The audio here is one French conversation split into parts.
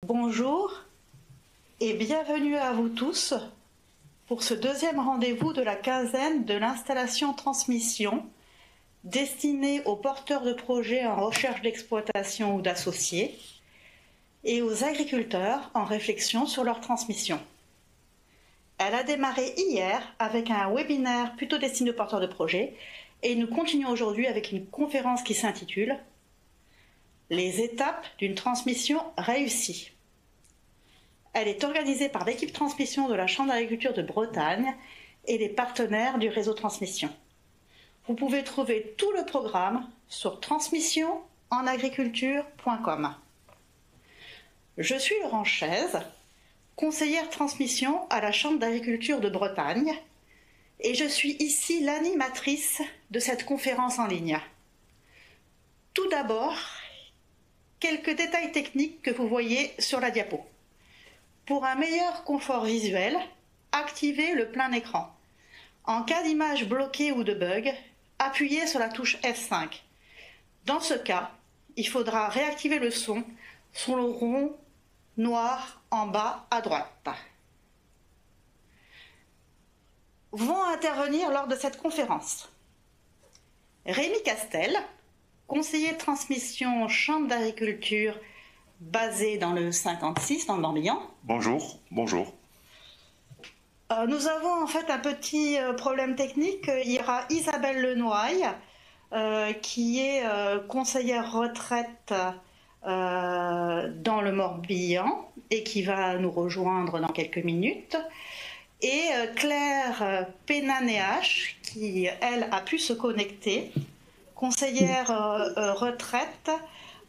Bonjour et bienvenue à vous tous pour ce deuxième rendez-vous de la quinzaine de l'installation-transmission destinée aux porteurs de projets en recherche d'exploitation ou d'associés et aux agriculteurs en réflexion sur leur transmission. Elle a démarré hier avec un webinaire plutôt destiné aux porteurs de projets et nous continuons aujourd'hui avec une conférence qui s'intitule « Les étapes d'une transmission réussie ». Elle est organisée par l'équipe transmission de la Chambre d'agriculture de Bretagne et les partenaires du réseau transmission. Vous pouvez trouver tout le programme sur transmissionenagriculture.com. Je suis Laurence Chaise, conseillère transmission à la Chambre d'agriculture de Bretagne et je suis ici l'animatrice de cette conférence en ligne. Tout d'abord, quelques détails techniques que vous voyez sur la diapo. Pour un meilleur confort visuel, activez le plein écran. En cas d'image bloquée ou de bug, appuyez sur la touche F5. Dans ce cas, il faudra réactiver le son sur le rond noir en bas à droite. Vont intervenir lors de cette conférence Rémi Castel, conseiller de transmission Chambre d'agriculture basé dans le 56, dans le Morbihan. Bonjour, bonjour. Nous avons en fait un petit problème technique. Il y aura Isabelle Lenoy, qui est conseillère retraite dans le Morbihan et qui va nous rejoindre dans quelques minutes. Et Claire Pénanéache, qui, elle, a pu se connecter, conseillère retraite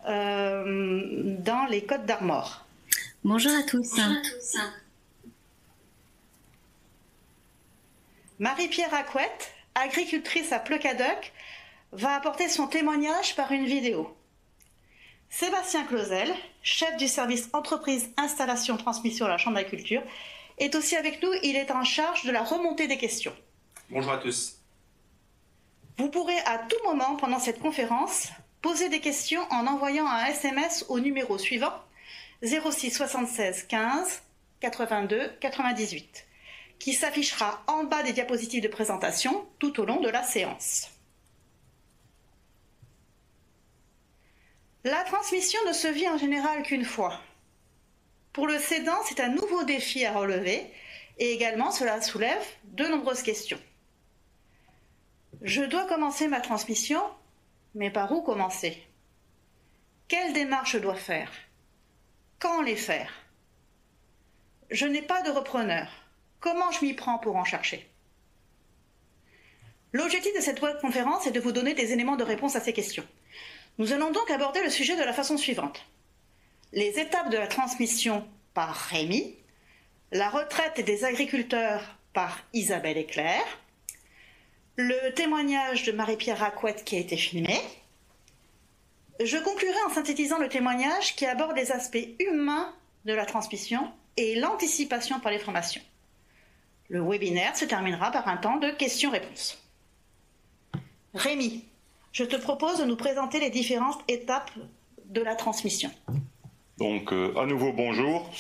dans les Côtes d'Armor. Bonjour à tous. Marie-Pierre Acouette, agricultrice à Pleucadoc, va apporter son témoignage par une vidéo. Sébastien Clausel, chef du service entreprise installation transmission à la Chambre d'agriculture, est aussi avec nous. Il est en charge de la remontée des questions. Bonjour à tous. Vous pourrez à tout moment pendant cette conférence poser des questions en envoyant un SMS au numéro suivant 06 76 15 82 98 qui s'affichera en bas des diapositives de présentation tout au long de la séance. La transmission ne se vit en général qu'une fois. Pour le cédant, c'est un nouveau défi à relever et également cela soulève de nombreuses questions. Je dois commencer ma transmission, mais par où commencer? Quelles démarches je dois faire? Quand les faire? Je n'ai pas de repreneur. Comment je m'y prends pour en chercher? L'objectif de cette webconférence est de vous donner des éléments de réponse à ces questions. Nous allons donc aborder le sujet de la façon suivante. Les étapes de la transmission par Rémi, la retraite des agriculteurs par Isabelle et Claire, le témoignage de Marie-Pierre Acouette qui a été filmé. Je conclurai en synthétisant le témoignage qui aborde les aspects humains de la transmission et l'anticipation par les formations. Le webinaire se terminera par un temps de questions-réponses. Rémi, je te propose de nous présenter les différentes étapes de la transmission. Donc, à nouveau, bonjour.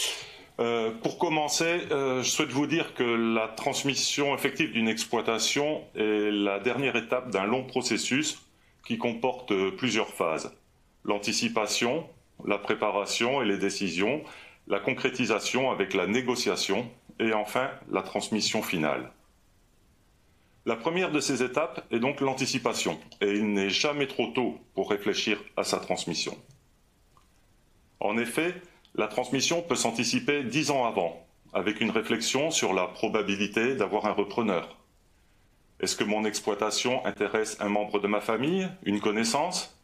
Pour commencer, je souhaite vous dire que la transmission effective d'une exploitation est la dernière étape d'un long processus qui comporte plusieurs phases. L'anticipation, la préparation et les décisions, la concrétisation avec la négociation et enfin la transmission finale. La première de ces étapes est donc l'anticipation et il n'est jamais trop tôt pour réfléchir à sa transmission. En effet, la transmission peut s'anticiper 10 ans avant, avec une réflexion sur la probabilité d'avoir un repreneur. Est-ce que mon exploitation intéresse un membre de ma famille, une connaissance?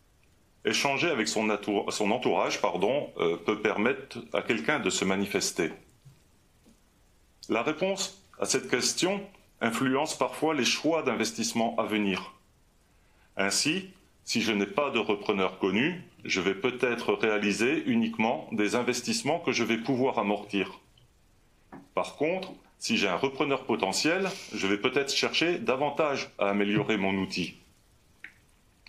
Échanger avec son entourage peut permettre à quelqu'un de se manifester. La réponse à cette question influence parfois les choix d'investissement à venir. Ainsi, si je n'ai pas de repreneur connu, je vais peut-être réaliser uniquement des investissements que je vais pouvoir amortir. Par contre, si j'ai un repreneur potentiel, je vais peut-être chercher davantage à améliorer mon outil.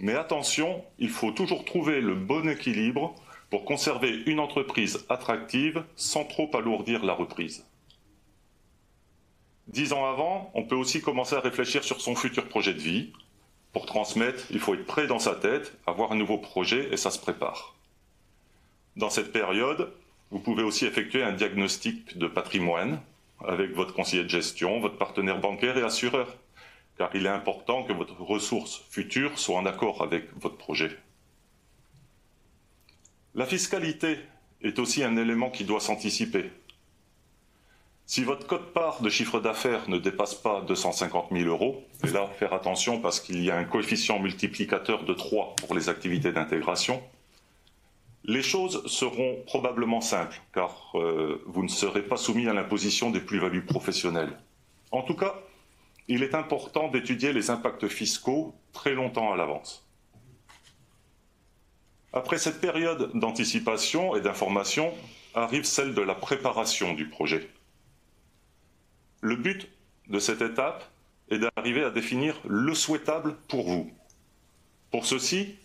Mais attention, il faut toujours trouver le bon équilibre pour conserver une entreprise attractive sans trop alourdir la reprise. 10 ans avant, on peut aussi commencer à réfléchir sur son futur projet de vie. Pour transmettre, il faut être prêt dans sa tête, avoir un nouveau projet et ça se prépare. Dans cette période, vous pouvez aussi effectuer un diagnostic de patrimoine avec votre conseiller de gestion, votre partenaire bancaire et assureur, car il est important que votre ressource future soit en accord avec votre projet. La fiscalité est aussi un élément qui doit s'anticiper. Si votre quote-part de chiffre d'affaires ne dépasse pas 250 000 €, et là, faire attention parce qu'il y a un coefficient multiplicateur de 3 pour les activités d'intégration, les choses seront probablement simples, car vous ne serez pas soumis à l'imposition des plus-values professionnelles. En tout cas, il est important d'étudier les impacts fiscaux très longtemps à l'avance. Après cette période d'anticipation et d'information, arrive celle de la préparation du projet. Le but de cette étape est d'arriver à définir le souhaitable pour vous. Pour ceci,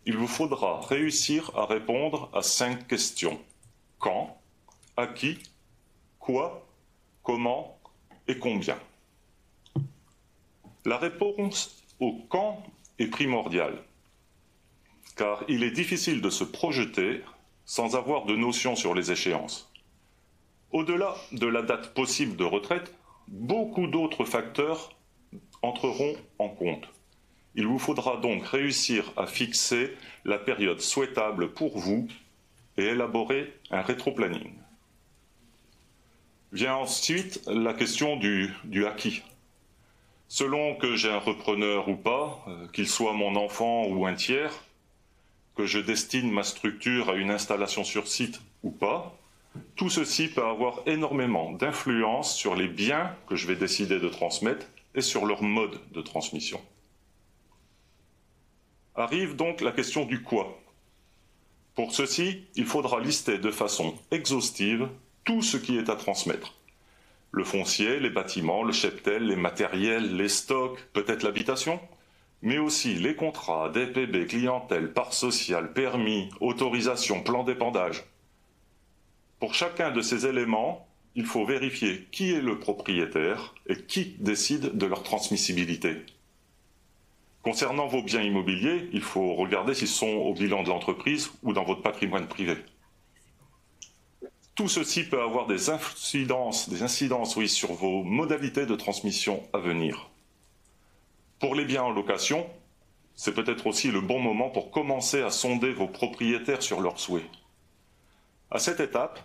il vous faudra réussir à répondre à 5 questions. Quand, à qui, quoi, comment et combien. La réponse au quand est primordiale, car il est difficile de se projeter sans avoir de notion sur les échéances. Au-delà de la date possible de retraite, beaucoup d'autres facteurs entreront en compte. Il vous faudra donc réussir à fixer la période souhaitable pour vous et élaborer un rétro-planning. Vient ensuite la question du acquis. Selon que j'ai un repreneur ou pas, qu'il soit mon enfant ou un tiers, que je destine ma structure à une installation sur site ou pas, tout ceci peut avoir énormément d'influence sur les biens que je vais décider de transmettre et sur leur mode de transmission. Arrive donc la question du quoi. Pour ceci, il faudra lister de façon exhaustive tout ce qui est à transmettre. Le foncier, les bâtiments, le cheptel, les matériels, les stocks, peut-être l'habitation, mais aussi les contrats, DPB, clientèle, part sociale, permis, autorisation, plan d'épandage. Pour chacun de ces éléments, il faut vérifier qui est le propriétaire et qui décide de leur transmissibilité. Concernant vos biens immobiliers, il faut regarder s'ils sont au bilan de l'entreprise ou dans votre patrimoine privé. Tout ceci peut avoir des incidences sur vos modalités de transmission à venir. Pour les biens en location, c'est peut-être aussi le bon moment pour commencer à sonder vos propriétaires sur leurs souhaits. À cette étape,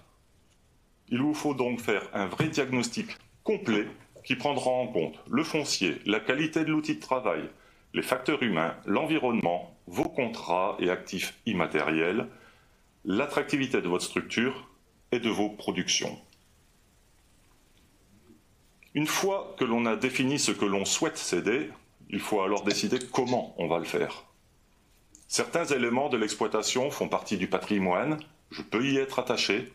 il vous faut donc faire un vrai diagnostic complet qui prendra en compte le foncier, la qualité de l'outil de travail, les facteurs humains, l'environnement, vos contrats et actifs immatériels, l'attractivité de votre structure et de vos productions. Une fois que l'on a défini ce que l'on souhaite céder, il faut alors décider comment on va le faire. Certains éléments de l'exploitation font partie du patrimoine, je peux y être attaché.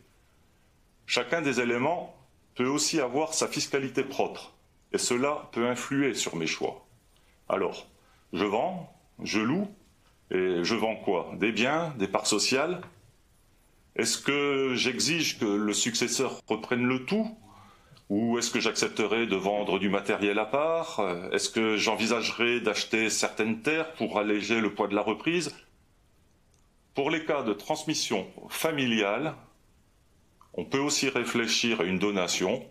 Chacun des éléments peut aussi avoir sa fiscalité propre, et cela peut influer sur mes choix. Alors, je vends, je loue, et je vends quoi? Des biens, des parts sociales? Est-ce que j'exige que le successeur reprenne le tout? Ou est-ce que j'accepterai de vendre du matériel à part? Est-ce que j'envisagerai d'acheter certaines terres pour alléger le poids de la reprise? Pour les cas de transmission familiale, on peut aussi réfléchir à une donation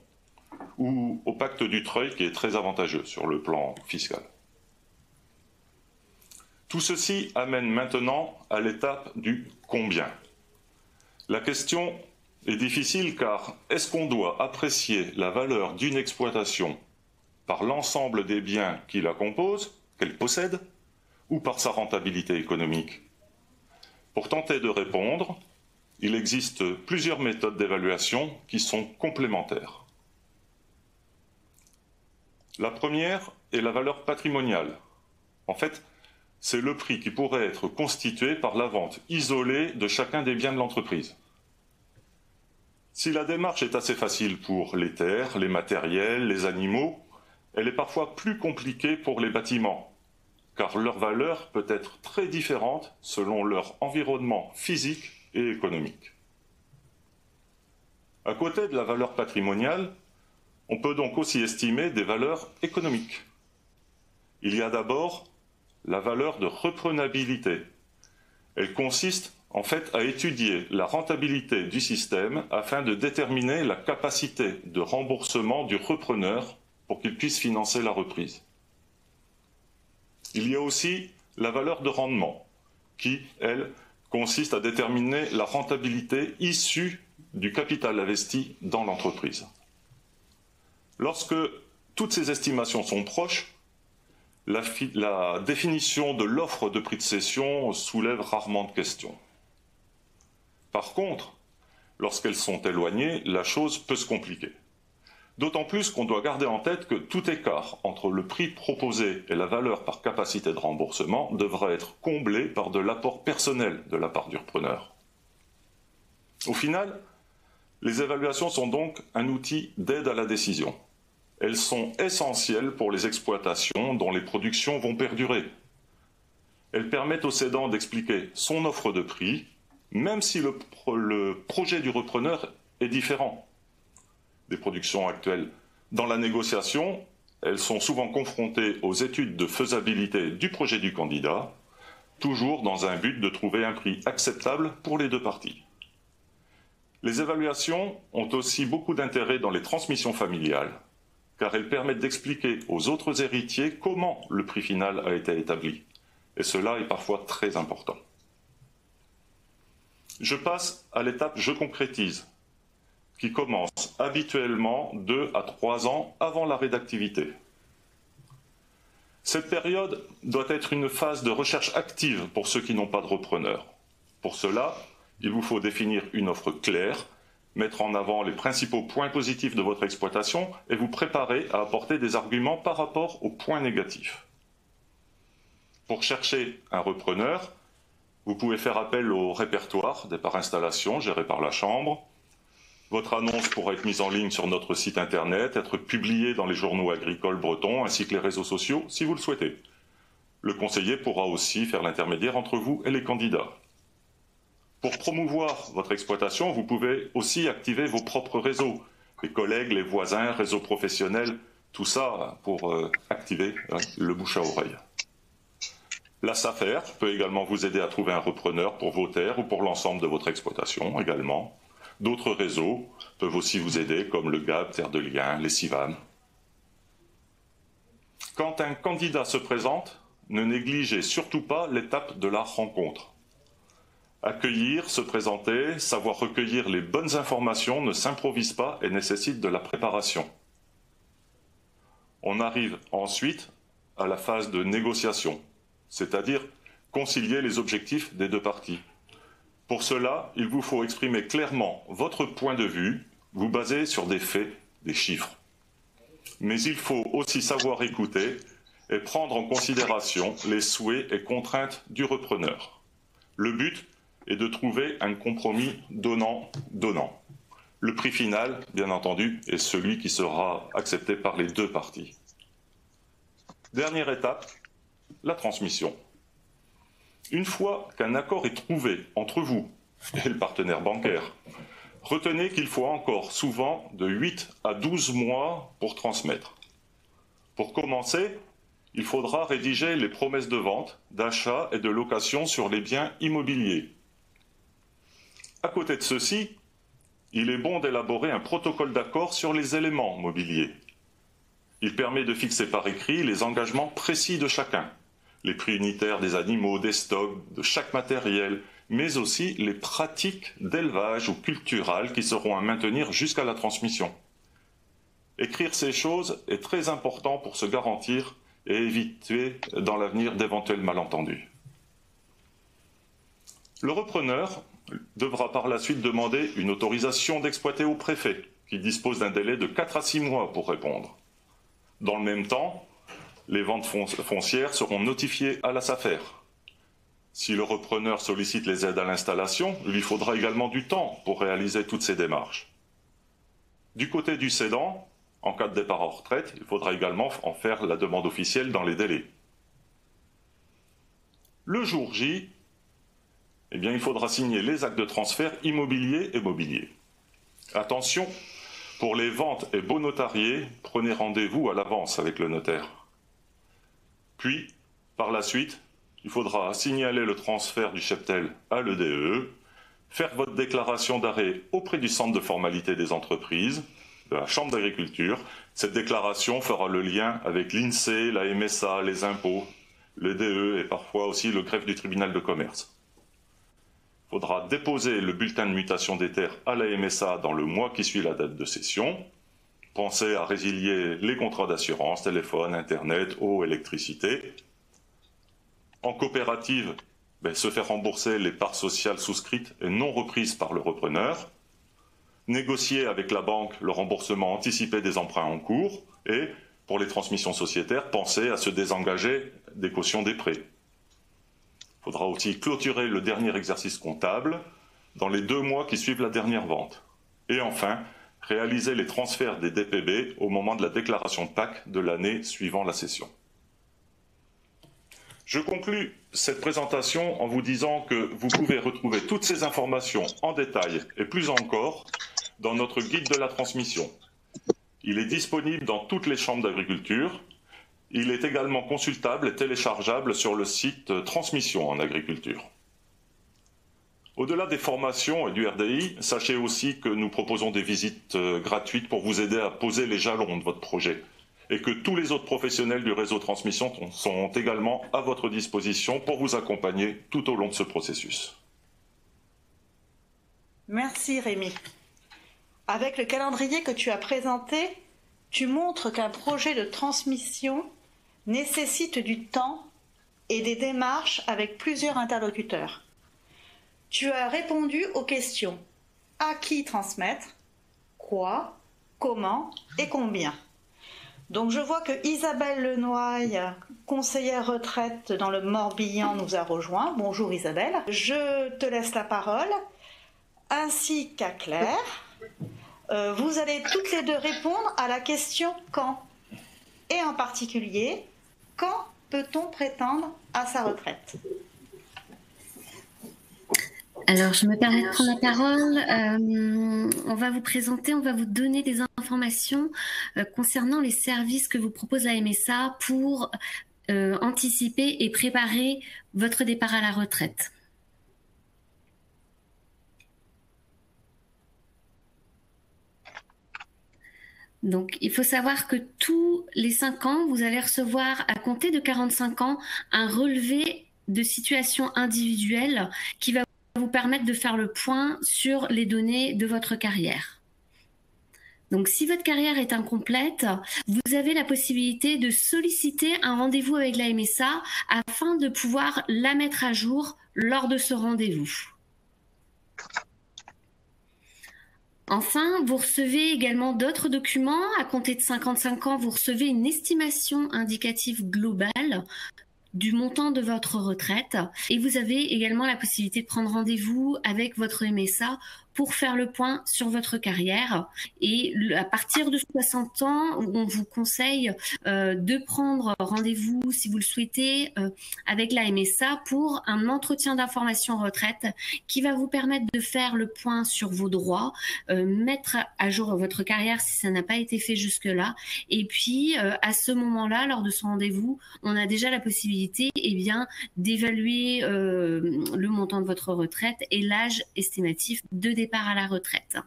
ou au pacte du treuil qui est très avantageux sur le plan fiscal. Tout ceci amène maintenant à l'étape du combien. La question est difficile car est-ce qu'on doit apprécier la valeur d'une exploitation par l'ensemble des biens qui la composent, qu'elle possède, ou par sa rentabilité économique? Pour tenter de répondre, il existe plusieurs méthodes d'évaluation qui sont complémentaires. La première est la valeur patrimoniale. En fait, c'est le prix qui pourrait être constitué par la vente isolée de chacun des biens de l'entreprise. Si la démarche est assez facile pour les terres, les matériels, les animaux, elle est parfois plus compliquée pour les bâtiments, car leur valeur peut être très différente selon leur environnement physique et économique. À côté de la valeur patrimoniale, on peut donc aussi estimer des valeurs économiques. Il y a d'abord la valeur de reprenabilité. Elle consiste en fait à étudier la rentabilité du système afin de déterminer la capacité de remboursement du repreneur pour qu'il puisse financer la reprise. Il y a aussi la valeur de rendement qui, elle, consiste à déterminer la rentabilité issue du capital investi dans l'entreprise. Lorsque toutes ces estimations sont proches, la définition de l'offre de prix de cession soulève rarement de questions. Par contre, lorsqu'elles sont éloignées, la chose peut se compliquer. D'autant plus qu'on doit garder en tête que tout écart entre le prix proposé et la valeur par capacité de remboursement devra être comblé par de l'apport personnel de la part du repreneur. Au final, les évaluations sont donc un outil d'aide à la décision. Elles sont essentielles pour les exploitations dont les productions vont perdurer. Elles permettent au cédant d'expliquer son offre de prix, même si le projet du repreneur est différent des productions actuelles. Dans la négociation, elles sont souvent confrontées aux études de faisabilité du projet du candidat, toujours dans un but de trouver un prix acceptable pour les deux parties. Les évaluations ont aussi beaucoup d'intérêt dans les transmissions familiales, car elles permettent d'expliquer aux autres héritiers comment le prix final a été établi. Et cela est parfois très important. Je passe à l'étape « Je concrétise », qui commence habituellement 2 à 3 ans avant l'arrêt d'activité. Cette période doit être une phase de recherche active pour ceux qui n'ont pas de repreneur. Pour cela, il vous faut définir une offre claire, mettre en avant les principaux points positifs de votre exploitation et vous préparer à apporter des arguments par rapport aux points négatifs. Pour chercher un repreneur, vous pouvez faire appel au répertoire des parts installations géré par la Chambre. Votre annonce pourra être mise en ligne sur notre site internet, être publiée dans les journaux agricoles bretons ainsi que les réseaux sociaux si vous le souhaitez. Le conseiller pourra aussi faire l'intermédiaire entre vous et les candidats. Pour promouvoir votre exploitation, vous pouvez aussi activer vos propres réseaux, les collègues, les voisins, réseaux professionnels, tout ça pour activer le bouche à oreille. La SAFER peut également vous aider à trouver un repreneur pour vos terres ou pour l'ensemble de votre exploitation également. D'autres réseaux peuvent aussi vous aider comme le GAB, Terre de Liens, les CIVAM. Quand un candidat se présente, ne négligez surtout pas l'étape de la rencontre. Accueillir, se présenter, savoir recueillir les bonnes informations ne s'improvise pas et nécessite de la préparation. On arrive ensuite à la phase de négociation, c'est-à-dire concilier les objectifs des deux parties. Pour cela, il vous faut exprimer clairement votre point de vue, vous baser sur des faits, des chiffres. Mais il faut aussi savoir écouter et prendre en considération les souhaits et contraintes du repreneur. Le but est de trouver un compromis donnant-donnant. Le prix final, bien entendu, est celui qui sera accepté par les deux parties. Dernière étape, la transmission. Une fois qu'un accord est trouvé entre vous et le partenaire bancaire, retenez qu'il faut encore souvent de 8 à 12 mois pour transmettre. Pour commencer, il faudra rédiger les promesses de vente, d'achat et de location sur les biens immobiliers. À côté de ceci, il est bon d'élaborer un protocole d'accord sur les éléments mobiliers. Il permet de fixer par écrit les engagements précis de chacun, les prix unitaires des animaux, des stocks, de chaque matériel, mais aussi les pratiques d'élevage ou culturales qui seront à maintenir jusqu'à la transmission. Écrire ces choses est très important pour se garantir et éviter dans l'avenir d'éventuels malentendus. Le repreneur devra par la suite demander une autorisation d'exploiter au préfet, qui dispose d'un délai de 4 à 6 mois pour répondre. Dans le même temps, les ventes foncières seront notifiées à la SAFER. Si le repreneur sollicite les aides à l'installation, il lui faudra également du temps pour réaliser toutes ces démarches. Du côté du cédant, en cas de départ en retraite, il faudra également en faire la demande officielle dans les délais. Le jour J, eh bien, il faudra signer les actes de transfert immobilier et mobilier. Attention, pour les ventes et baux notariés, prenez rendez-vous à l'avance avec le notaire. Puis, par la suite, il faudra signaler le transfert du cheptel à l'EDE, faire votre déclaration d'arrêt auprès du centre de formalité des entreprises, de la Chambre d'agriculture. Cette déclaration fera le lien avec l'INSEE, la MSA, les impôts, l'EDE et parfois aussi le greffe du tribunal de commerce. Il faudra déposer le bulletin de mutation des terres à la MSA dans le mois qui suit la date de cession. Pensez à résilier les contrats d'assurance, téléphone, internet, eau, électricité. En coopérative, se faire rembourser les parts sociales souscrites et non reprises par le repreneur. Négocier avec la banque le remboursement anticipé des emprunts en cours. Et pour les transmissions sociétaires, pensez à se désengager des cautions des prêts. Il faudra aussi clôturer le dernier exercice comptable dans les 2 mois qui suivent la dernière vente. Et enfin, réaliser les transferts des DPB au moment de la déclaration de PAC de l'année suivant la cession. Je conclus cette présentation en vous disant que vous pouvez retrouver toutes ces informations en détail et plus encore dans notre guide de la transmission. Il est disponible dans toutes les chambres d'agriculture. Il est également consultable et téléchargeable sur le site Transmission en agriculture. Au-delà des formations et du RDI, sachez aussi que nous proposons des visites gratuites pour vous aider à poser les jalons de votre projet et que tous les autres professionnels du réseau transmission sont également à votre disposition pour vous accompagner tout au long de ce processus. Merci Rémi. Avec le calendrier que tu as présenté, tu montres qu'un projet de transmission nécessite du temps et des démarches avec plusieurs interlocuteurs. Tu as répondu aux questions à qui transmettre, quoi, comment et combien. Donc je vois que Isabelle Lenoye, conseillère retraite dans le Morbihan, nous a rejoint. Bonjour Isabelle. Je te laisse la parole, ainsi qu'à Claire. Vous allez toutes les deux répondre à la question « quand ?» et en particulier « quand peut-on prétendre à sa retraite ?» Alors, je me permets de prendre la parole. On va vous présenter, on va vous donner des informations concernant les services que vous propose la MSA pour anticiper et préparer votre départ à la retraite. Donc, il faut savoir que tous les 5 ans, vous allez recevoir, à compter de 45 ans, un relevé de situation individuelle qui va vous permettre de faire le point sur les données de votre carrière. Donc, si votre carrière est incomplète, vous avez la possibilité de solliciter un rendez-vous avec la MSA afin de pouvoir la mettre à jour lors de ce rendez-vous. Enfin, vous recevez également d'autres documents. À compter de 55 ans, vous recevez une estimation indicative globale du montant de votre retraite et vous avez également la possibilité de prendre rendez-vous avec votre MSA pour faire le point sur votre carrière. Et à partir de 60 ans, on vous conseille de prendre rendez-vous, si vous le souhaitez, avec la MSA pour un entretien d'information retraite qui va vous permettre de faire le point sur vos droits, mettre à jour votre carrière si ça n'a pas été fait jusque-là. Et puis, à ce moment-là, lors de ce rendez-vous, on a déjà la possibilité d'évaluer le montant de votre retraite et l'âge estimatif de départ à la retraite.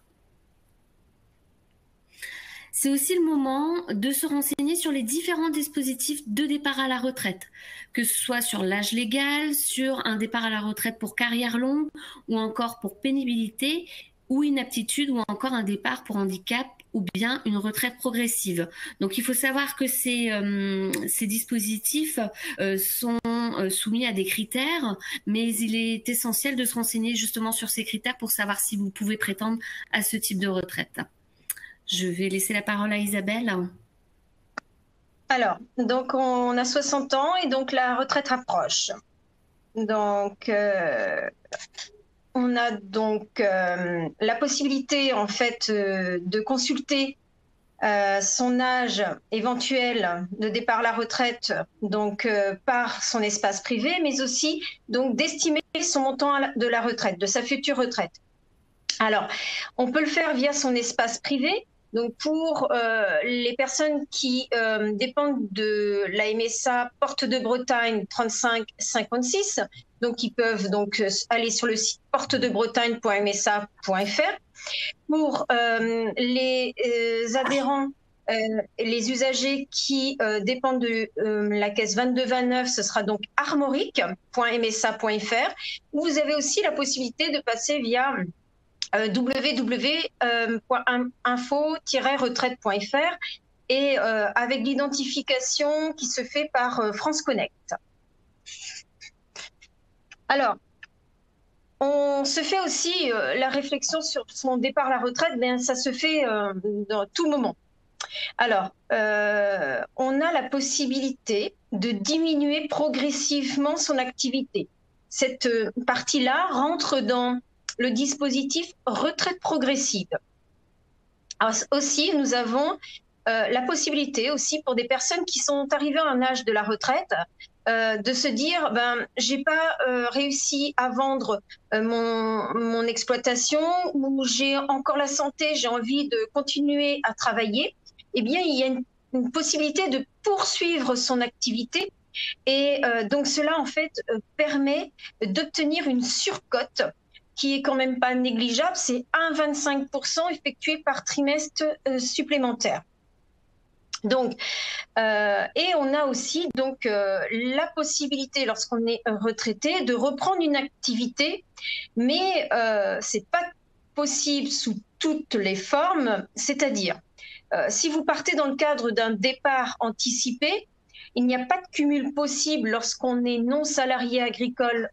C'est aussi le moment de se renseigner sur les différents dispositifs de départ à la retraite, que ce soit sur l'âge légal, sur un départ à la retraite pour carrière longue ou encore pour pénibilité ou inaptitude ou encore un départ pour handicap ou bien une retraite progressive. Donc il faut savoir que ces dispositifs sont soumis à des critères, mais il est essentiel de se renseigner justement sur ces critères pour savoir si vous pouvez prétendre à ce type de retraite. Je vais laisser la parole à Isabelle. Alors, donc on a 60 ans et donc la retraite approche. Donc on a donc la possibilité en fait de consulter son âge éventuel de départ à la retraite, donc par son espace privé, mais aussi donc d'estimer son montant de la retraite, de sa future retraite. Alors, on peut le faire via son espace privé. Donc, pour les personnes qui dépendent de la MSA Porte de Bretagne 3556, donc ils peuvent donc aller sur le site portedebretagne.msa.fr. Pour les adhérents, les usagers qui dépendent de la caisse 2229, ce sera donc armorique.msa.fr. Vous avez aussi la possibilité de passer via www.info-retraite.fr et avec l'identification qui se fait par France Connect. Alors, on se fait aussi la réflexion sur son départ à la retraite, mais ça se fait dans tout moment. Alors, on a la possibilité de diminuer progressivement son activité. Cette partie-là rentre dans le dispositif retraite progressive. Alors, aussi, nous avons la possibilité aussi pour des personnes qui sont arrivées à un âge de la retraite de se dire j'ai pas réussi à vendre mon exploitation, ou j'ai encore la santé, j'ai envie de continuer à travailler. Eh bien, il y a une possibilité de poursuivre son activité, et donc cela en fait permet d'obtenir une surcote qui est quand même pas négligeable, c'est 1,25% effectué par trimestre supplémentaire. Donc, et on a aussi donc la possibilité, lorsqu'on est retraité, de reprendre une activité, mais c'est pas possible sous toutes les formes. C'est-à-dire, si vous partez dans le cadre d'un départ anticipé, il n'y a pas de cumul possible lorsqu'on est non salarié agricole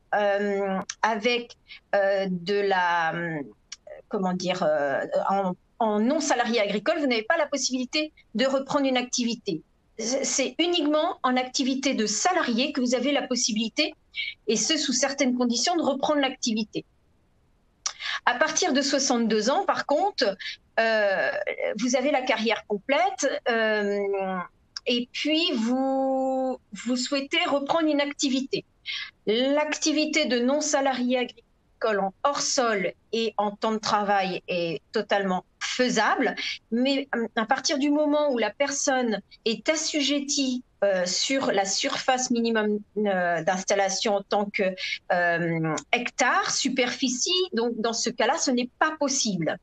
avec de la, comment dire, en non salarié agricole, vous n'avez pas la possibilité de reprendre une activité. C'est uniquement en activité de salarié que vous avez la possibilité, et ce sous certaines conditions, de reprendre l'activité. À partir de 62 ans, par contre, vous avez la carrière complète. Et puis, vous souhaitez reprendre une activité. L'activité de non-salarié agricole en hors-sol et en temps de travail est totalement faisable, mais à partir du moment où la personne est assujettie sur la surface minimum d'installation en tant que hectare, superficie, donc dans ce cas-là, ce n'est pas possible.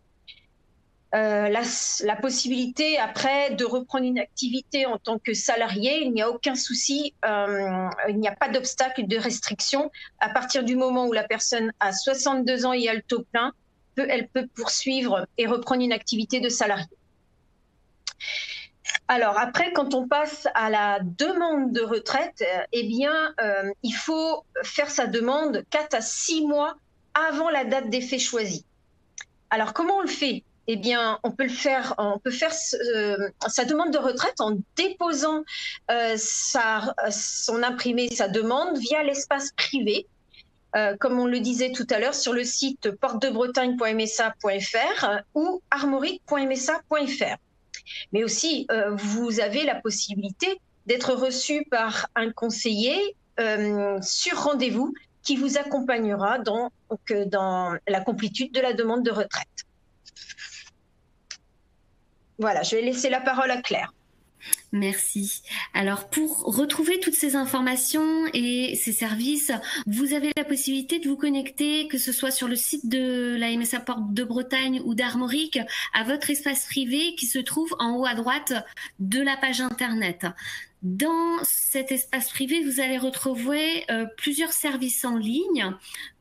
La possibilité après de reprendre une activité en tant que salarié, il n'y a aucun souci, il n'y a pas d'obstacle de restriction. À partir du moment où la personne a 62 ans et a le taux plein, elle peut poursuivre et reprendre une activité de salarié. Alors après, quand on passe à la demande de retraite, eh bien, il faut faire sa demande 4 à 6 mois avant la date d'effet choisie. Alors comment on le fait ? Eh bien, on peut faire sa demande de retraite en déposant son imprimé, sa demande via l'espace privé, comme on le disait tout à l'heure, sur le site portedebretagne.msa.fr ou armorique.msa.fr. Mais aussi, vous avez la possibilité d'être reçu par un conseiller sur rendez-vous qui vous accompagnera dans la complétude de la demande de retraite. Voilà, je vais laisser la parole à Claire. Merci. Alors, pour retrouver toutes ces informations et ces services, vous avez la possibilité de vous connecter, que ce soit sur le site de la MSA Porte de Bretagne ou d'Armorique, à votre espace privé qui se trouve en haut à droite de la page Internet. Dans cet espace privé, vous allez retrouver plusieurs services en ligne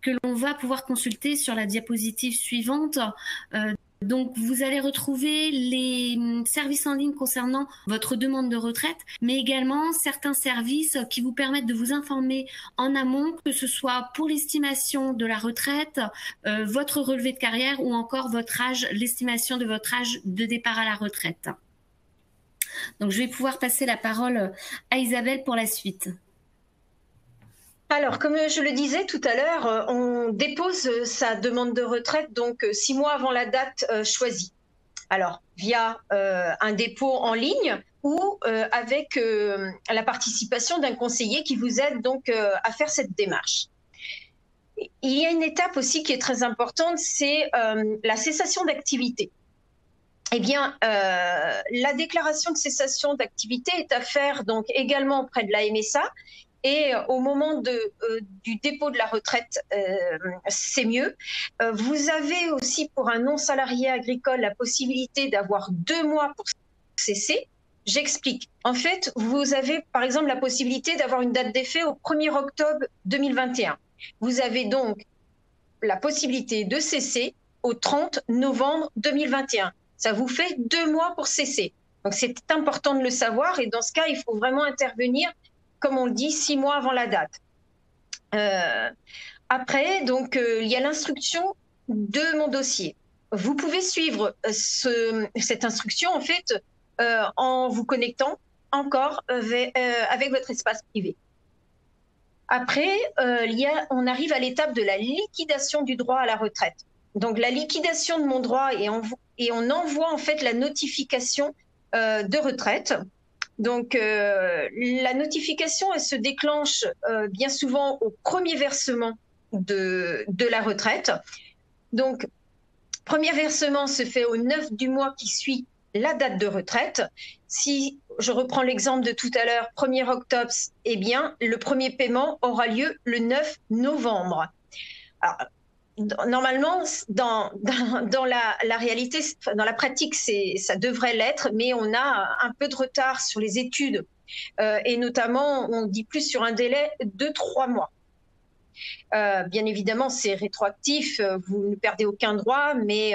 que l'on va pouvoir consulter sur la diapositive suivante. Donc, vous allez retrouver les services en ligne concernant votre demande de retraite, mais également certains services qui vous permettent de vous informer en amont, que ce soit pour l'estimation de la retraite, votre relevé de carrière ou encore votre âge, l'estimation de votre âge de départ à la retraite. Donc, je vais pouvoir passer la parole à Isabelle pour la suite. Alors, comme je le disais tout à l'heure, on dépose sa demande de retraite donc 6 mois avant la date choisie. Alors, via un dépôt en ligne ou avec la participation d'un conseiller qui vous aide donc à faire cette démarche. Il y a une étape aussi qui est très importante, c'est la cessation d'activité. Eh bien, la déclaration de cessation d'activité est à faire donc également auprès de la MSA. Et au moment du dépôt de la retraite, c'est mieux. Vous avez aussi pour un non-salarié agricole la possibilité d'avoir 2 mois pour cesser. J'explique. En fait, vous avez par exemple la possibilité d'avoir une date d'effet au 1er octobre 2021. Vous avez donc la possibilité de cesser au 30 novembre 2021. Ça vous fait 2 mois pour cesser. Donc c'est important de le savoir et dans ce cas, il faut vraiment intervenir, comme on le dit, 6 mois avant la date. Après, donc, il y a l'instruction de mon dossier. Vous pouvez suivre cette instruction, en fait, en vous connectant encore avec votre espace privé. Après, on arrive à l'étape de la liquidation du droit à la retraite. Donc, la liquidation de mon droit et on envoie en fait la notification de retraite. Donc, la notification, elle se déclenche bien souvent au premier versement de la retraite. Donc, premier versement se fait au 9 du mois qui suit la date de retraite. Si je reprends l'exemple de tout à l'heure, 1er octobre, eh bien, le premier paiement aura lieu le 9 novembre. Alors, normalement, dans la réalité, dans la pratique, ça devrait l'être, mais on a un peu de retard sur les études et notamment, on dit plus sur un délai de 3 mois. Bien évidemment, c'est rétroactif, vous ne perdez aucun droit, mais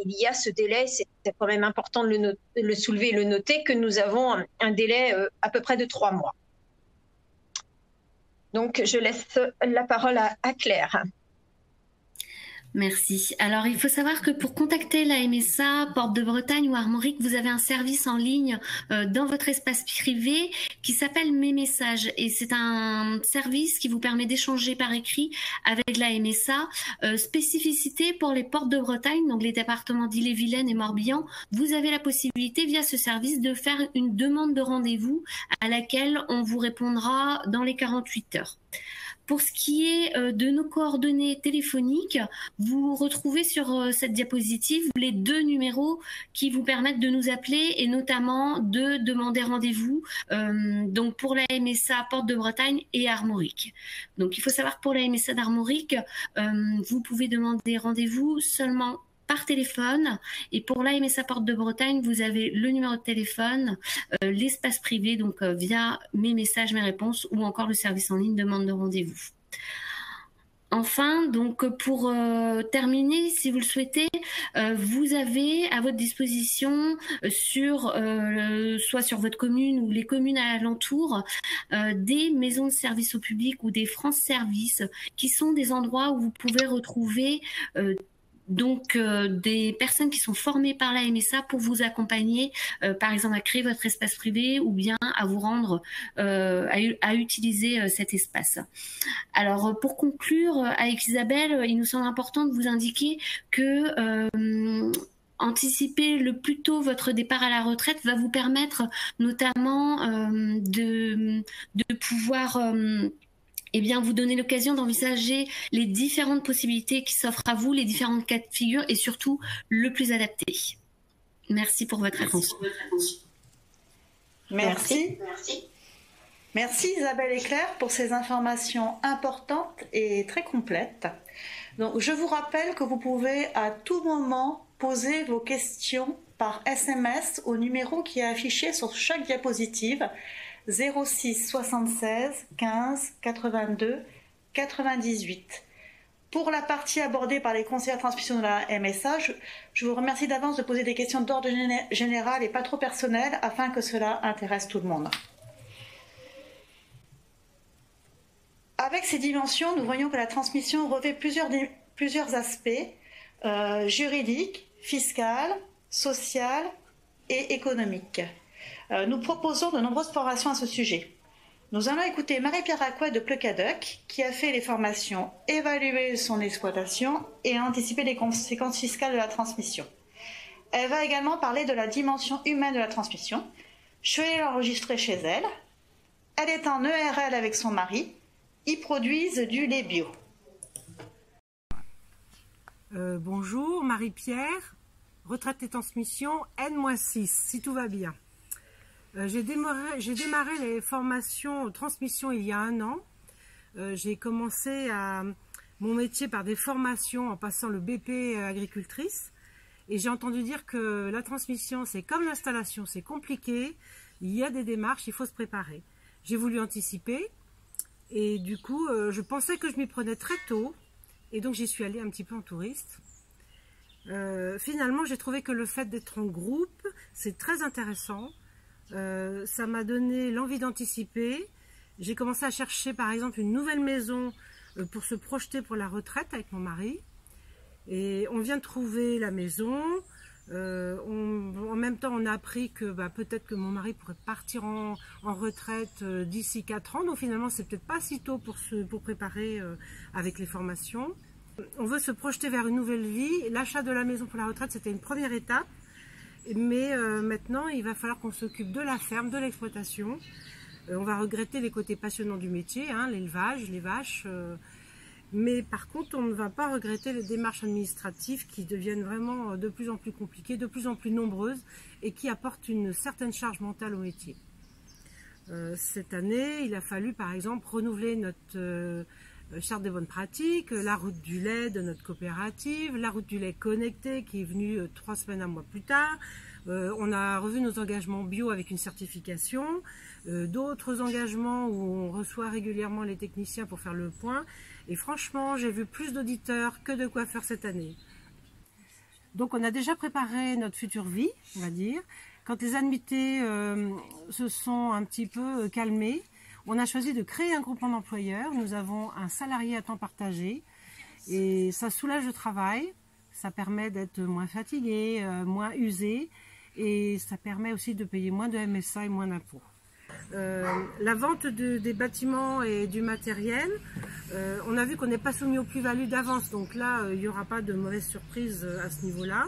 il y a ce délai, c'est quand même important de le soulever et le noter, que nous avons un délai à peu près de 3 mois. Donc, je laisse la parole à Claire. Merci. Alors, il faut savoir que pour contacter la MSA, Porte de Bretagne ou Armorique, vous avez un service en ligne dans votre espace privé qui s'appelle Mes Messages. Et c'est un service qui vous permet d'échanger par écrit avec la MSA. Spécificité pour les Portes de Bretagne, donc les départements d'Ille-et-Vilaine et Morbihan, vous avez la possibilité via ce service de faire une demande de rendez-vous à laquelle on vous répondra dans les 48 heures. Pour ce qui est de nos coordonnées téléphoniques, vous retrouvez sur cette diapositive les 2 numéros qui vous permettent de nous appeler et notamment de demander rendez-vous donc pour la MSA Porte de Bretagne et Armorique. Donc il faut savoir que pour la MSA d'Armorique, vous pouvez demander rendez-vous seulement par téléphone, et pour la MSA Porte de Bretagne, vous avez le numéro de téléphone, l'espace privé, donc via Mes Messages, Mes Réponses, ou encore le service en ligne demande de rendez-vous. Enfin, donc pour terminer, si vous le souhaitez, vous avez à votre disposition soit sur votre commune ou les communes alentours des maisons de services au public ou des France Services, qui sont des endroits où vous pouvez retrouver donc des personnes qui sont formées par la MSA pour avec par exemple à créer votre espace privé ou bien à vous rendre à utiliser cet espace. Alors pour conclure avec Isabelle, il nous semble important de vous indiquer que anticiper le plus tôt votre départ à la retraite va vous permettre notamment de pouvoir eh bien, vous donner l'occasion d'envisager les différentes possibilités qui s'offrent à vous, les différentes cas de figure et surtout le plus adapté. Merci pour votre attention. Merci. Merci Isabelle et Claire pour ces informations importantes et très complètes. Donc, je vous rappelle que vous pouvez à tout moment poser vos questions par SMS au numéro qui est affiché sur chaque diapositive, 06 76 15 82 98. Pour la partie abordée par les conseillers de transmission de la MSA, je vous remercie d'avance de poser des questions d'ordre général et pas trop personnel afin que cela intéresse tout le monde. Avec ces dimensions, nous voyons que la transmission revêt plusieurs aspects juridiques, fiscaux, sociaux et économiques. Nous proposons de nombreuses formations à ce sujet. Nous allons écouter Marie-Pierre Acquet de Plecadoc, qui a fait les formations évaluer son exploitation et anticiper les conséquences fiscales de la transmission. Elle va également parler de la dimension humaine de la transmission. Je suis allée l'enregistrer chez elle. Elle est en ERL avec son mari. Ils produisent du lait bio. Bonjour, Marie-Pierre, retraite et transmission N-6, si tout va bien. J'ai démarré les formations transmission il y a 1 an. J'ai commencé mon métier par des formations en passant le BP agricultrice. Et j'ai entendu dire que la transmission, c'est comme l'installation, c'est compliqué. Il y a des démarches, il faut se préparer. J'ai voulu anticiper et du coup, je pensais que je m'y prenais très tôt. Et donc, j'y suis allée un petit peu en touriste. Finalement, j'ai trouvé que le fait d'être en groupe, c'est très intéressant. Ça m'a donné l'envie d'anticiper. J'ai commencé à chercher, par exemple, une nouvelle maison pour se projeter pour la retraite avec mon mari. Et on vient de trouver la maison. En même temps, on a appris que peut-être que mon mari pourrait partir en retraite d'ici 4 ans. Donc finalement, c'est peut-être pas si tôt pour préparer avec les formations. On veut se projeter vers une nouvelle vie. L'achat de la maison pour la retraite, c'était une première étape. Mais maintenant, il va falloir qu'on s'occupe de la ferme, de l'exploitation. On va regretter les côtés passionnants du métier, hein, l'élevage, les vaches. Mais par contre, on ne va pas regretter les démarches administratives qui deviennent vraiment de plus en plus compliquées, de plus en plus nombreuses et qui apportent une certaine charge mentale au métier. Cette année, il a fallu par exemple renouveler notre charte des bonnes pratiques, la route du lait de notre coopérative, la route du lait connecté qui est venue 3 semaines, 1 mois plus tard. On a revu nos engagements bio avec une certification, d'autres engagements où on reçoit régulièrement les techniciens pour faire le point. Et franchement, j'ai vu plus d'auditeurs que de coiffeurs cette année. Donc on a déjà préparé notre future vie, on va dire. Quand les annuités se sont un petit peu calmées, on a choisi de créer un groupement d'employeurs. Nous avons un salarié à temps partagé et ça soulage le travail. Ça permet d'être moins fatigué, moins usé et ça permet aussi de payer moins de MSA et moins d'impôts. La vente des bâtiments et du matériel, on a vu qu'on n'est pas soumis aux plus-values d'avance, donc là il n'y aura pas de mauvaise surprise à ce niveau-là.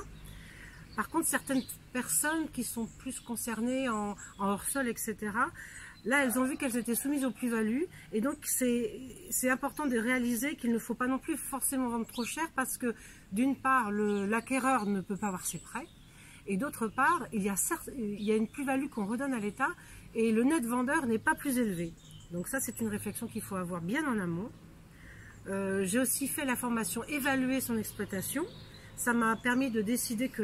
Par contre, certaines personnes qui sont plus concernées en hors-sol, etc., là elles ont vu qu'elles étaient soumises aux plus-values et donc c'est important de réaliser qu'il ne faut pas non plus forcément vendre trop cher parce que d'une part l'acquéreur ne peut pas avoir ses prêts et d'autre part il y a une plus-value qu'on redonne à l'État et le net vendeur n'est pas plus élevé. Donc ça, c'est une réflexion qu'il faut avoir bien en amont. J'ai aussi fait la formation évaluer son exploitation. Ça m'a permis de décider que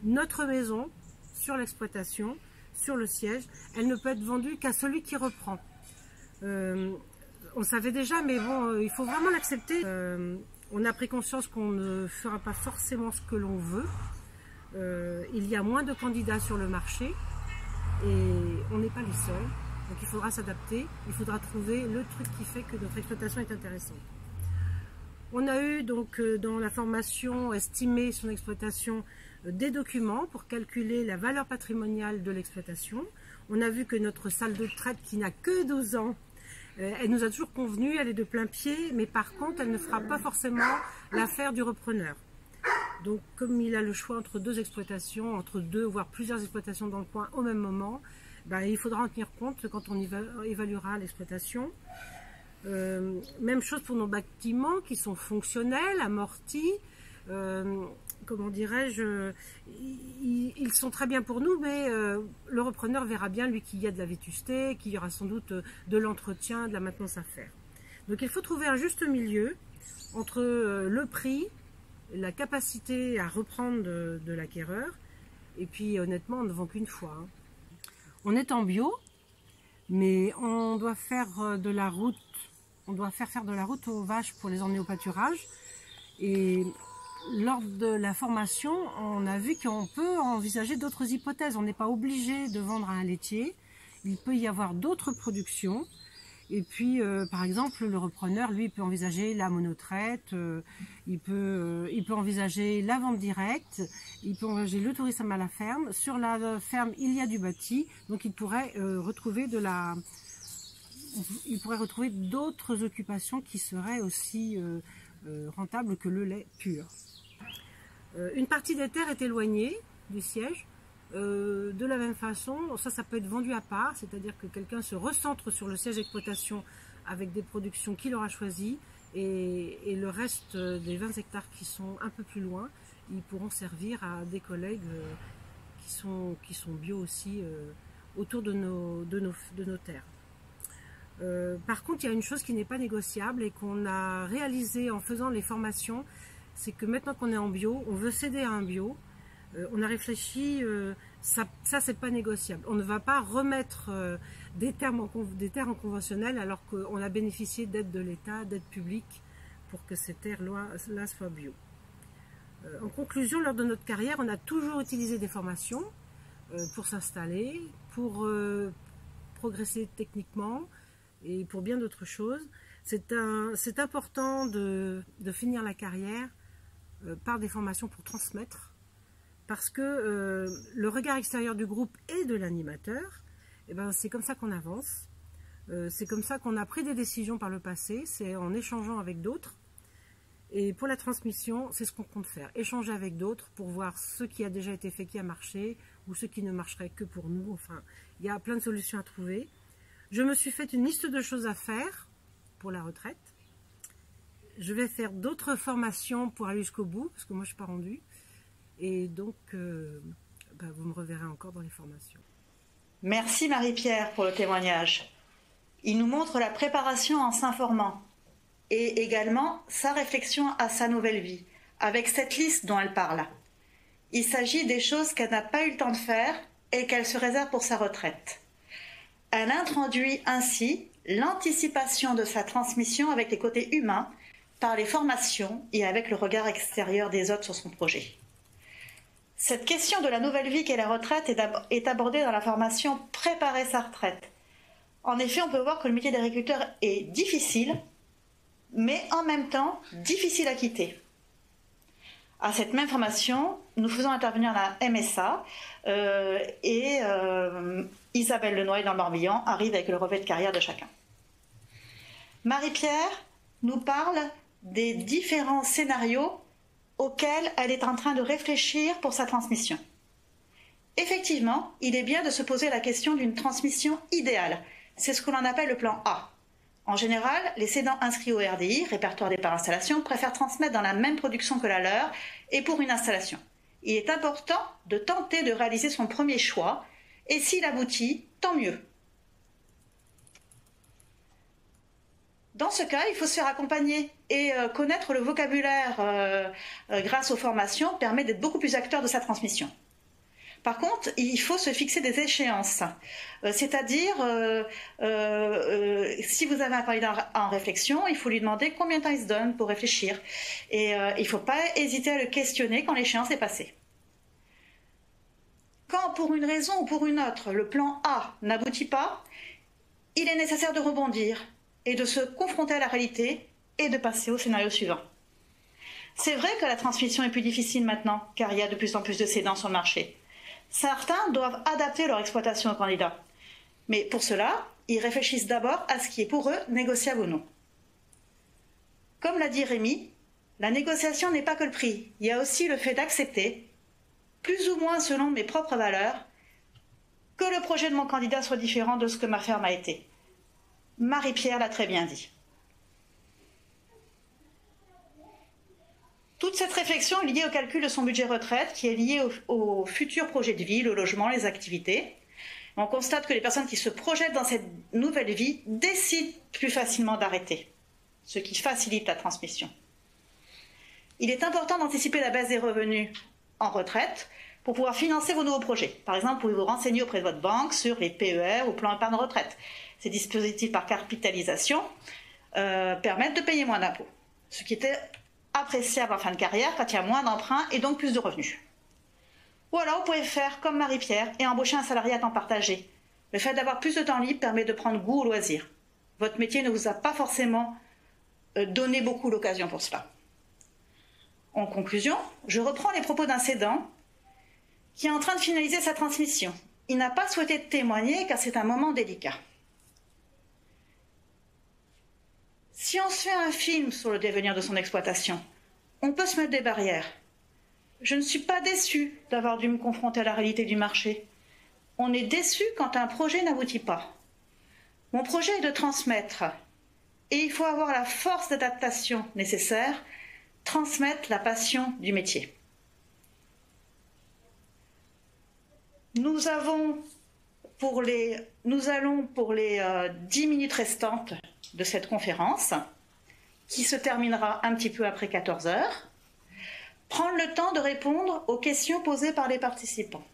notre maison, sur l'exploitation, sur le siège, elle ne peut être vendue qu'à celui qui reprend. On savait déjà, mais bon, il faut vraiment l'accepter. On a pris conscience qu'on ne fera pas forcément ce que l'on veut. Il y a moins de candidats sur le marché. Et on n'est pas les seuls, donc il faudra s'adapter, il faudra trouver le truc qui fait que notre exploitation est intéressante. On a eu donc dans la formation estimer son exploitation des documents pour calculer la valeur patrimoniale de l'exploitation. On a vu que notre salle de traite qui n'a que 12 ans, elle nous a toujours convenu, elle est de plein pied, mais par contre elle ne fera pas forcément l'affaire du repreneur. Donc comme il a le choix entre 2 exploitations, entre 2 voire plusieurs exploitations dans le coin au même moment, il faudra en tenir compte quand on évaluera l'exploitation. Même chose pour nos bâtiments qui sont fonctionnels, amortis, comment dirais-je, ils sont très bien pour nous, mais le repreneur verra bien lui qu'il y a de la vétusté, qu'il y aura sans doute de l'entretien, de la maintenance à faire. Donc il faut trouver un juste milieu entre le prix, la capacité à reprendre de l'acquéreur, et puis honnêtement on ne vend qu'une fois. Hein. On est en bio, mais on doit faire de la route, faire de la route aux vaches pour les emmener au pâturage. Et lors de la formation, on a vu qu'on peut envisager d'autres hypothèses. On n'est pas obligé de vendre à un laitier, il peut y avoir d'autres productions. Et puis, par exemple, le repreneur, lui, peut envisager la monotraite, il peut envisager la vente directe, il peut envisager le tourisme à la ferme. Sur la ferme, il y a du bâti, donc il pourrait retrouver d'autres occupations qui seraient aussi rentables que le lait pur. Une partie des terres est éloignée, du siège. De la même façon, ça peut être vendu à part, c'est-à-dire que quelqu'un se recentre sur le siège d'exploitation avec des productions qu'il aura choisies et le reste des 20 hectares qui sont un peu plus loin, ils pourront servir à des collègues qui sont bio aussi autour de nos terres. Par contre, il y a une chose qui n'est pas négociable et qu'on a réalisé en faisant les formations, c'est que maintenant qu'on est en bio, on veut céder à un bio. On a réfléchi, ça c'est pas négociable. On ne va pas remettre des terres en conventionnel alors qu'on a bénéficié d'aides de l'État, d'aides publiques pour que ces terres-là soient bio. En conclusion, lors de notre carrière, on a toujours utilisé des formations pour s'installer, pour progresser techniquement et pour bien d'autres choses. C'est important de finir la carrière par des formations pour transmettre, parce que le regard extérieur du groupe et de l'animateur, c'est comme ça qu'on avance, c'est comme ça qu'on a pris des décisions par le passé, c'est en échangeant avec d'autres. Et pour la transmission, c'est ce qu'on compte faire, échanger avec d'autres pour voir ce qui a déjà été fait, qui a marché, ou ce qui ne marcherait que pour nous. Enfin, il y a plein de solutions à trouver. Je me suis fait une liste de choses à faire pour la retraite. Je vais faire d'autres formations pour aller jusqu'au bout, parce que moi je ne suis pas rendue. Et donc, vous me reverrez encore dans les formations. Merci Marie-Pierre pour le témoignage. Il nous montre la préparation en s'informant et également sa réflexion à sa nouvelle vie, avec cette liste dont elle parle. Il s'agit des choses qu'elle n'a pas eu le temps de faire et qu'elle se réserve pour sa retraite. Elle introduit ainsi l'anticipation de sa transmission avec les côtés humains, par les formations et avec le regard extérieur des autres sur son projet. Cette question de la nouvelle vie qu'est la retraite est abordée dans la formation « Préparer sa retraite ». En effet, on peut voir que le métier d'agriculteur est difficile, mais en même temps difficile à quitter. À cette même formation, nous faisons intervenir la MSA et Isabelle Lenoy dans le Morbihan arrive avec le relevé de carrière de chacun. Marie-Pierre nous parle des différents scénarios auxquels elle est en train de réfléchir pour sa transmission. Effectivement, il est bien de se poser la question d'une transmission idéale. C'est ce que l'on appelle le plan A. En général, les cédants inscrits au RDI, répertoire des parts installation, préfèrent transmettre dans la même production que la leur et pour une installation. Il est important de tenter de réaliser son premier choix et s'il aboutit, tant mieux. Dans ce cas, il faut se faire accompagner et connaître le vocabulaire grâce aux formations permet d'être beaucoup plus acteur de sa transmission. Par contre, il faut se fixer des échéances, c'est-à-dire si vous avez un candidat en réflexion, il faut lui demander combien de temps il se donne pour réfléchir et il ne faut pas hésiter à le questionner quand l'échéance est passée. Quand pour une raison ou pour une autre, le plan A n'aboutit pas, il est nécessaire de rebondir et de se confronter à la réalité et de passer au scénario suivant. C'est vrai que la transmission est plus difficile maintenant, car il y a de plus en plus de cédants sur le marché. Certains doivent adapter leur exploitation aux candidats. Mais pour cela, ils réfléchissent d'abord à ce qui est pour eux négociable ou non. Comme l'a dit Rémi, la négociation n'est pas que le prix. Il y a aussi le fait d'accepter, plus ou moins selon mes propres valeurs, que le projet de mon candidat soit différent de ce que ma ferme a été. Marie-Pierre l'a très bien dit. Toute cette réflexion est liée au calcul de son budget retraite, qui est lié au futur projet de vie, le logement, les activités. On constate que les personnes qui se projettent dans cette nouvelle vie décident plus facilement d'arrêter, ce qui facilite la transmission. Il est important d'anticiper la baisse des revenus en retraite pour pouvoir financer vos nouveaux projets. Par exemple, vous pouvez vous renseigner auprès de votre banque sur les PER ou plans épargne retraite. Ces dispositifs par capitalisation permettent de payer moins d'impôts, ce qui était appréciable en fin de carrière quand il y a moins d'emprunts et donc plus de revenus. Ou alors vous pouvez faire comme Marie-Pierre et embaucher un salarié à temps partagé. Le fait d'avoir plus de temps libre permet de prendre goût au loisir. Votre métier ne vous a pas forcément donné beaucoup l'occasion pour cela. En conclusion, je reprends les propos d'un cédant qui est en train de finaliser sa transmission. Il n'a pas souhaité témoigner car c'est un moment délicat. Si on se fait un film sur le devenir de son exploitation, on peut se mettre des barrières. je ne suis pas déçue d'avoir dû me confronter à la réalité du marché. On est déçu quand un projet n'aboutit pas. Mon projet est de transmettre. Et il faut avoir la force d'adaptation nécessaire, transmettre la passion du métier. Nous allons pour les 10 minutes restantes de cette conférence, qui se terminera un petit peu après 14 heures, prendre le temps de répondre aux questions posées par les participants.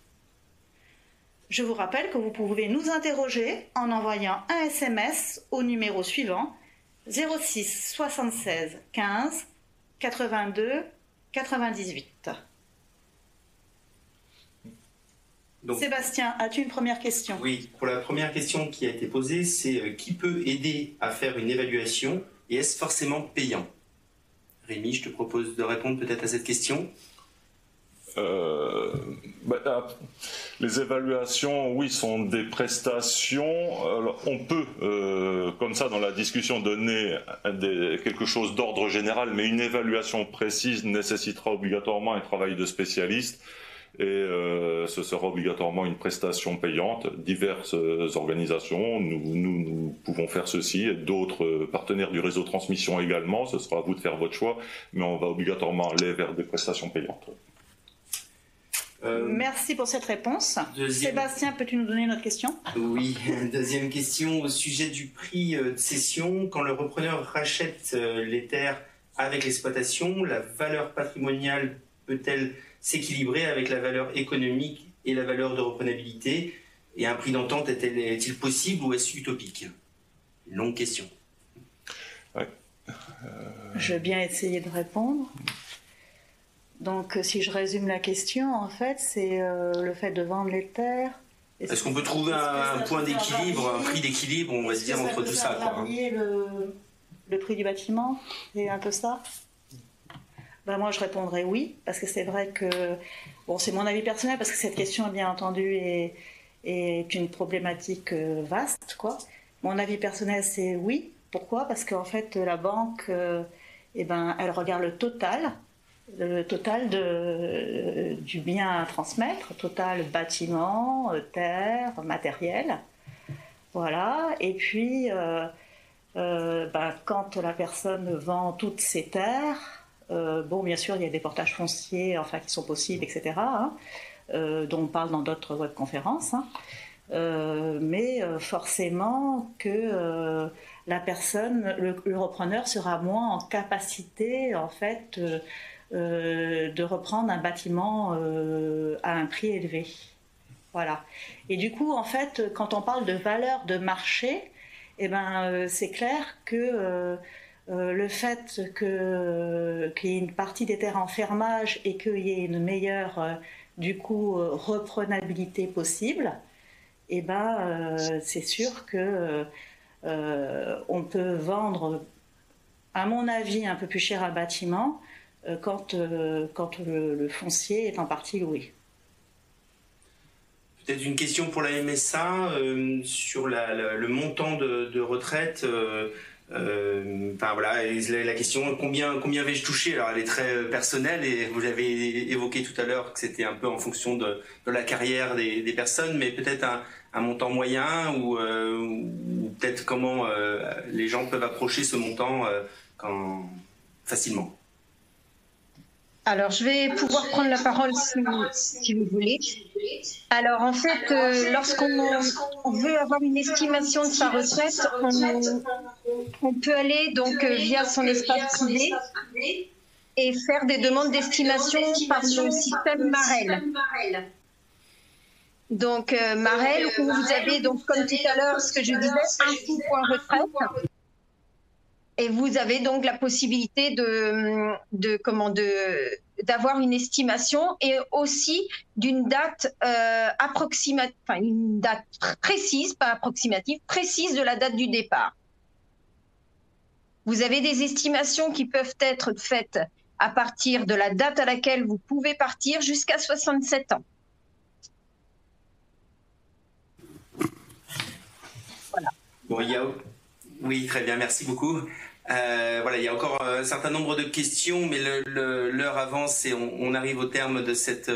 Je vous rappelle que vous pouvez nous interroger en envoyant un SMS au numéro suivant 06 76 15 82 98. Donc, Sébastien, as-tu une première question? Oui, pour la première question qui a été posée, c'est qui peut aider à faire une évaluation et est-ce forcément payant? Rémi, je te propose de répondre peut-être à cette question. Les évaluations, oui, sont des prestations. Alors, on peut, comme ça, dans la discussion, donner quelque chose d'ordre général, mais une évaluation précise nécessitera obligatoirement un travail de spécialiste et ce sera obligatoirement une prestation payante. Diverses organisations, nous pouvons faire ceci, et d'autres partenaires du réseau transmission également. Ce sera à vous de faire votre choix, mais on va obligatoirement aller vers des prestations payantes. Merci pour cette réponse. Sébastien, peux-tu nous donner notre question? Oui, deuxième question au sujet du prix de cession. Quand le repreneur rachète les terres avec l'exploitation, la valeur patrimoniale peut-elle s'équilibrer avec la valeur économique et la valeur de reprenabilité? Et un prix d'entente est-il possible ou est-ce utopique? Une longue question. Ouais. Je vais bien essayer de répondre. Donc, si je résume la question, en fait, c'est le fait de vendre les terres. Est-ce qu'on peut trouver un point d'équilibre, un prix d'équilibre, on va se dire, entre tout ça, quoi, le prix du bâtiment, c'est un peu ça? Ben, moi, je répondrais oui, parce que c'est vrai que... Bon, c'est mon avis personnel, parce que cette question, bien entendu, est une problématique vaste, quoi. Mon avis personnel, c'est oui. Pourquoi? Parce qu'en fait, la banque, elle regarde le total du bien à transmettre, total bâtiment, terre, matériel, voilà. Et puis, quand la personne vend toutes ses terres, bon, bien sûr, il y a des portages fonciers, enfin, qui sont possibles, etc., hein, dont on parle dans d'autres webconférences, hein, mais forcément que la personne, le repreneur sera moins en capacité, en fait, de reprendre un bâtiment à un prix élevé. Voilà. Et du coup, en fait, quand on parle de valeur de marché, c'est clair que le fait qu'il y ait une partie des terres en fermage et qu'il y ait une meilleure, du coup, reprenabilité possible, c'est sûr que on peut vendre, à mon avis, un peu plus cher un bâtiment quand le foncier est en partie loué. Peut-être une question pour la MSA sur le montant de retraite. Voilà, la question combien vais-je toucher? Alors elle est très personnelle et vous l'avez évoqué tout à l'heure que c'était un peu en fonction de la carrière des personnes, mais peut-être un montant moyen ou peut-être comment les gens peuvent approcher ce montant facilement. Alors, je vais pouvoir prendre la parole si vous voulez. Alors, en fait, lorsqu'on veut avoir une estimation de sa retraite, on peut aller donc via son espace privé et faire des demandes d'estimation par le système Marel. Donc, Marel, où vous avez, donc, comme tout à l'heure, ce que je disais, info.retraite. Et vous avez donc la possibilité d'avoir une estimation et aussi d'une date approximative, enfin une date précise, pas approximative, précise de la date du départ. Vous avez des estimations qui peuvent être faites à partir de la date à laquelle vous pouvez partir jusqu'à 67 ans. Voilà. Bon, oui, très bien, merci beaucoup. Voilà, il y a encore un certain nombre de questions, mais l'heure avance et on arrive au terme de cette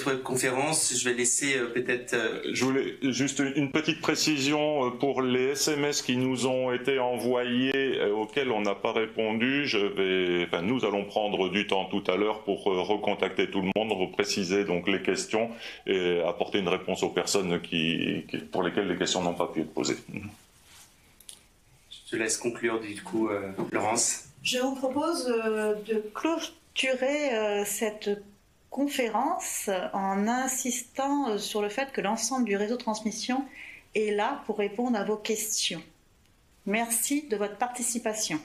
webconférence. Je vais laisser peut-être... Je voulais juste une petite précision pour les SMS qui nous ont été envoyés, auxquels on n'a pas répondu. Nous allons prendre du temps tout à l'heure pour recontacter tout le monde, repréciser donc les questions et apporter une réponse aux personnes pour lesquelles les questions n'ont pas pu être posées. Je te laisse conclure du coup, Laurence. Je vous propose de clôturer cette conférence en insistant sur le fait que l'ensemble du réseau de transmission est là pour répondre à vos questions. Merci de votre participation.